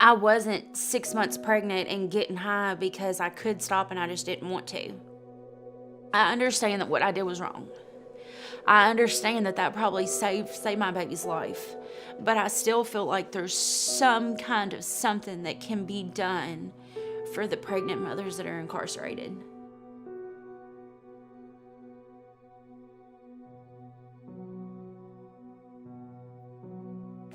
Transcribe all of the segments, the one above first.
I wasn't 6 months pregnant and getting high because I could stop and I just didn't want to. I understand that what I did was wrong. I understand that that probably saved my baby's life, but I still feel like there's some kind of something that can be done for the pregnant mothers that are incarcerated.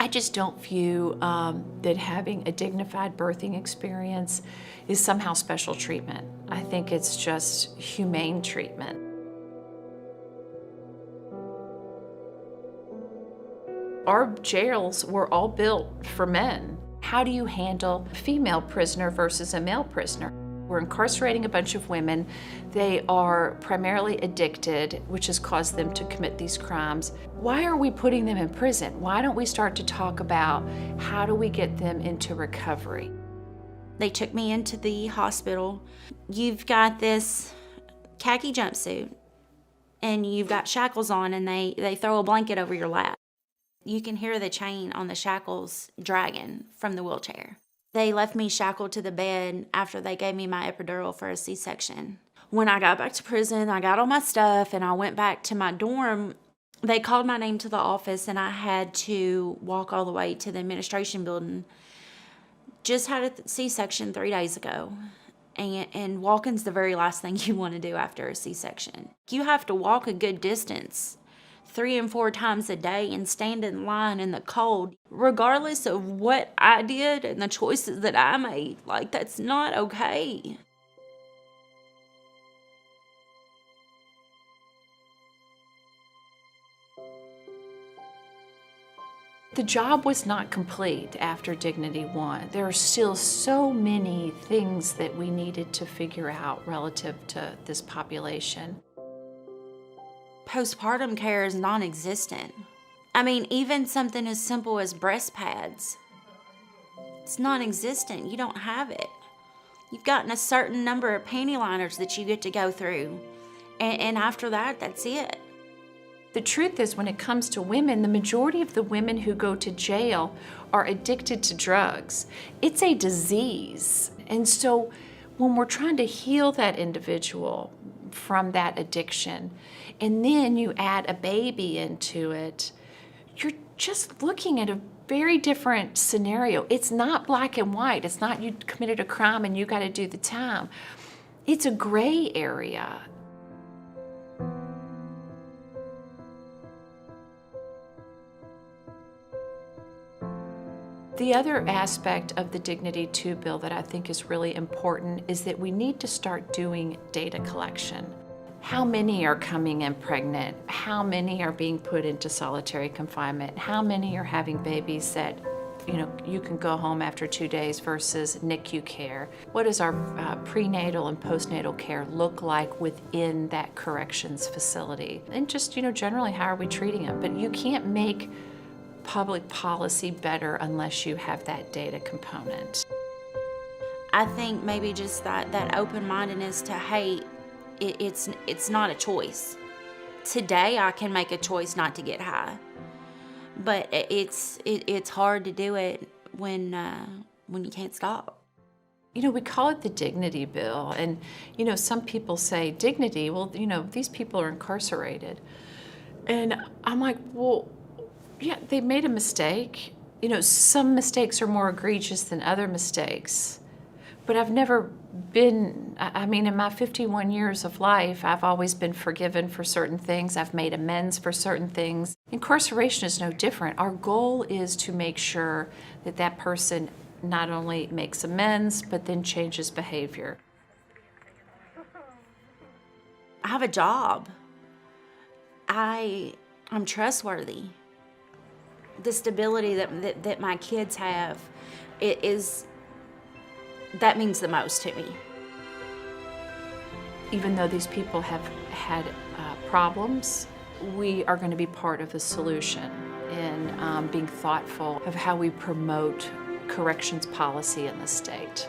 I just don't view that having a dignified birthing experience is somehow special treatment. I think it's just humane treatment. Our jails were all built for men. How do you handle a female prisoner versus a male prisoner? We're incarcerating a bunch of women. They are primarily addicted, which has caused them to commit these crimes. Why are we putting them in prison? Why don't we start to talk about how do we get them into recovery? They took me into the hospital. You've got this khaki jumpsuit and you've got shackles on, and they throw a blanket over your lap. You can hear the chain on the shackles dragging from the wheelchair. They left me shackled to the bed after they gave me my epidural for a C-section. When I got back to prison, I got all my stuff and I went back to my dorm. They called my name to the office and I had to walk all the way to the administration building. Just had a C-section 3 days ago. And walking's the very last thing you want to do after a C-section. You have to walk a good distance 3 and 4 times a day and stand in line in the cold. Regardless of what I did and the choices that I made, like, that's not okay. The job was not complete after Dignity One. There are still so many things that we needed to figure out relative to this population. Postpartum care is non-existent. I mean, even something as simple as breast pads, it's non-existent. You don't have it. You've gotten a certain number of panty liners that you get to go through, and after that, that's it. The truth is, when it comes to women, the majority of the women who go to jail are addicted to drugs. It's a disease. And so when we're trying to heal that individual from that addiction, and then you add a baby into it, you're just looking at a very different scenario. It's not black and white. It's not you committed a crime and you got to do the time. It's a gray area. The other aspect of the Dignity II bill that I think is really important is that we need to start doing data collection. How many are coming in pregnant? How many are being put into solitary confinement? How many are having babies that, you can go home after 2 days versus NICU care? What does our prenatal and postnatal care look like within that corrections facility? And just, generally, how are we treating them? But you can't make public policy better unless you have that data component. I think maybe just that open-mindedness to, hey, it's not a choice. Today I can make a choice not to get high, but it's hard to do it when you can't stop. We call it the Dignity Bill, and some people say dignity. Well, these people are incarcerated, and I'm like, well, yeah, they made a mistake. Some mistakes are more egregious than other mistakes. But I've never been, in my 51 years of life, I've always been forgiven for certain things. I've made amends for certain things. Incarceration is no different. Our goal is to make sure that that person not only makes amends, but then changes behavior. I have a job. I'm trustworthy. The stability that my kids have, that means the most to me. Even though these people have had problems, we are going to be part of the solution in being thoughtful of how we promote corrections policy in the state.